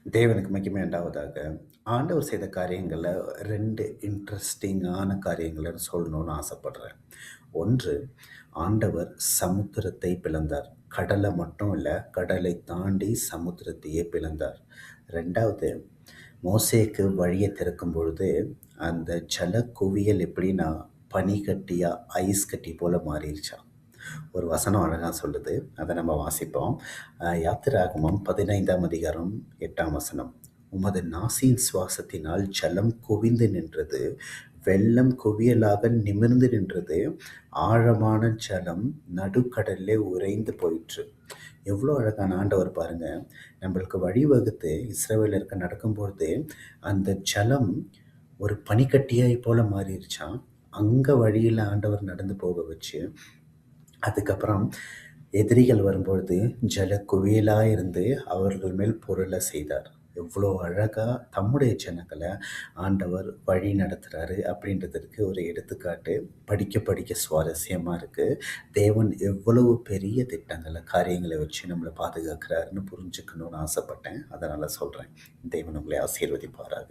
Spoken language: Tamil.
தேவனுக்கு மகிமை உண்டாவதாக. ஆண்டவர் செய்த காரியங்கள்ல 2 இன்ட்ரஸ்டிங்கான காரியங்கள சொல்லணும்னு ஆசைப்படுறேன். ஒன்று, ஆண்டவர் சமுத்திரத்தை பிளந்தார். கடல மட்டும் இல்ல, கடலை தாண்டி சமுத்திரத்தையே பிளந்தார். 2வது, மோசேக்கு வழிய திறக்கும் பொழுது, அந்த ஜல குவியல் எப்படின்னா, பனிக்கட்டியா, ஐஸ் கட்டி போல மாறிருச்சாம். ஒரு வசனம் அழகா சொல்லுது. அத நம்ம வாசிப்போம். யாத்திராகமம் 15ஆம் அதிகாரம் 8ஆம் வசனம். உமது நாசியின் சுவாசத்தினால் ஜலம் குவிந்து நின்றது. வெள்ளம் குவியலாக நிமிர்ந்து நின்றது. ஆழமான ஜலம் நடுக்கடலிலே உறைந்து போயிற்று. எவ்வளோ அழகான ஆண்டவர் பாருங்க. நம்மளுக்கு வழிவகுத்து இஸ்ரவேலருக்கு நடக்கும்பொழுது, அந்த ஜலம் ஒரு பனிக்கட்டியாய் போல மாறிருச்சாம். அங்க வழியில ஆண்டவர் நடந்து போக வச்சு, அதுக்கப்புறம் எதிரிகள் வரும்பொழுது ஜல குவியலா இருந்து அவர்கள் மேல் பொருள செய்தார். எவ்வளோ அழகா தம்முடைய ஜனங்களை ஆண்டவர் வழி நடத்துறாரு அப்படின்றதற்கு ஒரு எடுத்துக்காட்டு. படிக்க படிக்க சுவாரஸ்யமா இருக்கு. தேவன் எவ்வளவு பெரிய திட்டங்களை, காரியங்களை வச்சு நம்மளை பாதுகாக்கிறாருன்னு புரிஞ்சுக்கணும்னு ஆசைப்பட்டேன். அதனால சொல்றேன். தேவன் உங்களை ஆசீர்வதிப்பாராக.